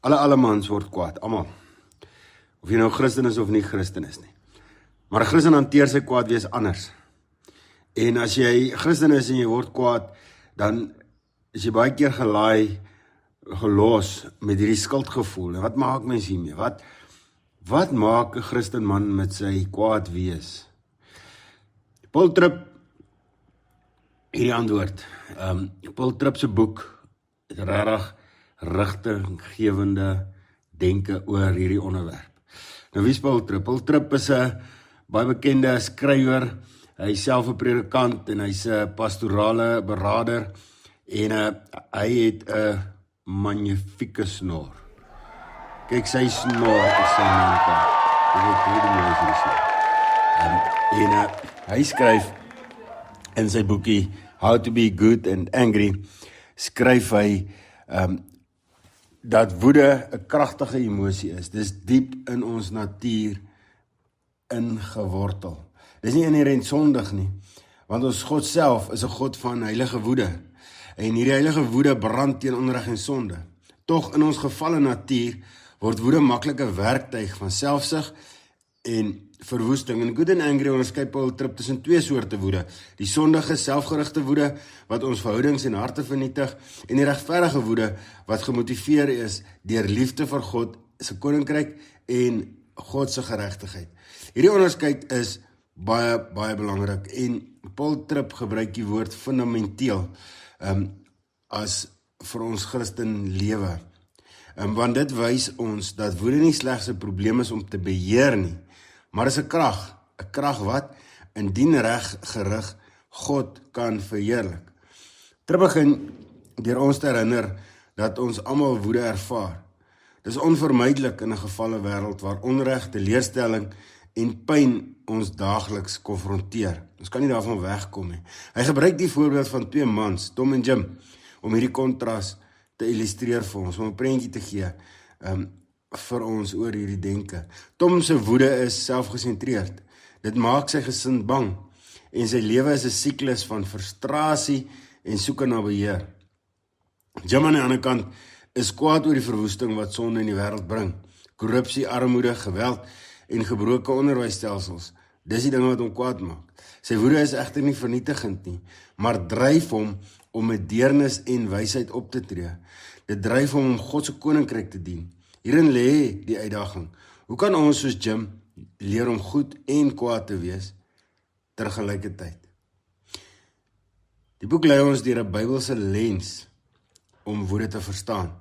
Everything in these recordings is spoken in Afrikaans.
Alle mans word kwaad, almal. Of jy nou Christen is of nie Christen is nie. Maar 'n Christen hanteer sy kwaad wees anders. En as jy Christen is en jy word kwaad, dan is jy baie keer gelos met hierdie skuldgevoel. En wat maak mens hiermee? Wat maak 'n Christen man met sy kwaad wees? Paul Tripp hierdie antwoord. Paul Tripp se boek het regtig rigtinggewende denke oor hierdie onderwerp. Nou wie is Paul Tripp? Paul Tripp is 'n baie bekende skrywer. Hy is self 'n predikant en hy's 'n pastorale beraader en hy het 'n magnifieke snor. Kyk, sy snor is sy menke. Dit is baie mooi vir die snor. Hy skryf in sy boekie How to be Good and Angry, skryf hy dat woede 'n kragtige emosie is. Dis diep in ons natuur ingewortel. Dis nie inherent sondig nie, want ons God self is 'n God van heilige woede. En hierdie heilige woede brand teen onreg en sonde. Tog in ons gefalle natuur word woede maklik 'n werktuig van selfsug en verwoesting. En Good and Angry onderskei Paul Tripp tussen twee soorte woede. Die sondige, selfgerigte woede wat ons verhoudings en harte vernietig, en die regverdige woede wat gemotiveer is deur liefde vir God se koninkryk en God se geregtigheid. Hierdie onderskeid is baie belangrik en Paul Tripp gebruik die woord fundamenteel as vir ons Christen lewe. Want dit wys ons dat woede nie slegs 'n probleem is om te beheer nie, maar is 'n krag wat indien reg gerig God kan verheerlik. Tripp begin deur ons te herinner dat ons almal woede ervaar. Dis onvermydelik in 'n gefalle wêreld waar onreg, teleurstelling en pyn ons daagliks konfronteer. Ons kan nie daarvan wegkom nie. Hy gebruik die voorbeeld van twee mans, Tom en Jim, om hierdie kontras te illustreer vir ons, om 'n prentjie te gee vir ons oor hierdie denke. Tom se woede is selfgesentreerd. Dit maak sy gesin bang en sy lewe is 'n siklus van frustrasie en soeke na beheer. Jim aan die ander kant is kwaad oor die verwoesting wat sonde in die wêreld bring. Korrupsie, armoede, geweld en gebroke onderwysstelsels. Dis die dinge wat hom kwaad maak. Sy woede is egter nie vernietigend nie, maar dryf hom om met deernis en wysheid op te tree. Dit dryf hom om God se koninkryk te dien. Hierin lê die uitdaging. Hoe kan ons soos Jim leer om goed en kwaad te wees tergelykertyd? Die boek lei ons deur 'n Bybelse lens om woede te verstaan.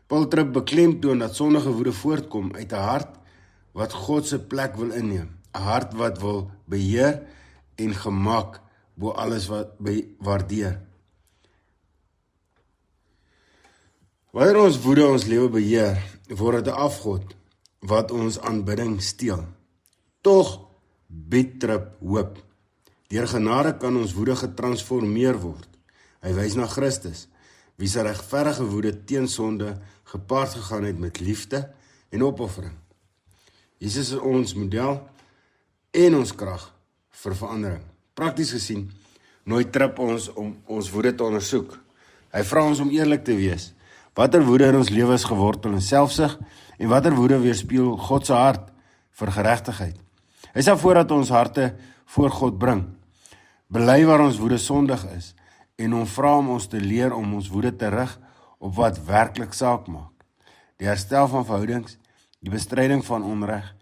Paul Tripp beklemtoon dat sondige woede voortkom uit 'n hart wat God se plek wil inneem. 'n Hart wat wil beheer en gemak bo alles wat waardeer. Wanneer ons woede ons lewe beheer, word dit 'n afgod wat ons aanbidding steel. Tog bied Tripp hoop. Deur genade kan ons woede getransformeer word. Hy wys na Christus, wie se regverdige woede teen sonde gepaard gegaan het met liefde en opoffering. Jesus is ons model en ons krag vir verandering. Prakties gesien, nooi Tripp ons om ons woede te ondersoek. Hy vra ons om eerlik te wees. Watter woede in ons lewe is gewortel in selfsug en watter woede weerspieël God se hart vir geregtigheid. Hy sê voordat ons harte voor God bring, bely waar ons woede sondig is en hom vra om ons te leer om ons woede te rig op wat werklik saak maak. Die herstel van verhoudings, die bestryding van onreg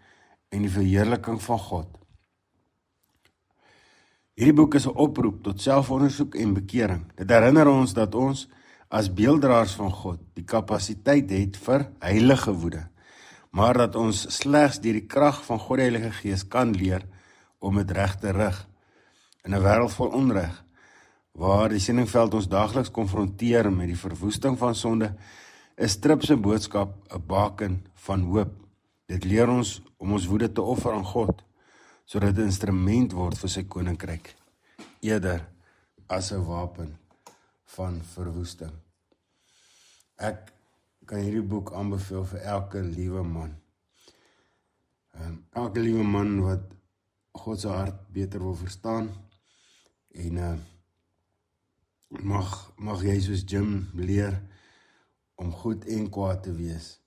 en die verheerliking van God. Hierdie boek is 'n oproep tot selfondersoek en bekering. Dit herinner ons dat ons as beelddraers van God die kapasiteit het vir heilige woede, maar dat ons slegs deur die krag van God die Heilige Gees kan leer om dit reg te rig. In 'n wêreld vol onreg, waar die sendingveld ons daagliks konfronteer met die verwoesting van sonde, is Tripp se boodskap 'n baken van hoop. Dit leer ons om ons woede te offer aan God, sodat dit 'n instrument word vir sy koninkryk, eerder as 'n wapen van verwoesting. Ek kan hierdie boek aanbeveel vir elke liewe man. Elke liewe man wat God se hart beter wil verstaan en mag jy soos Jim leer om goed en kwaad te wees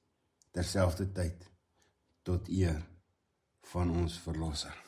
terselfdertyd tot eer van ons Verlosser.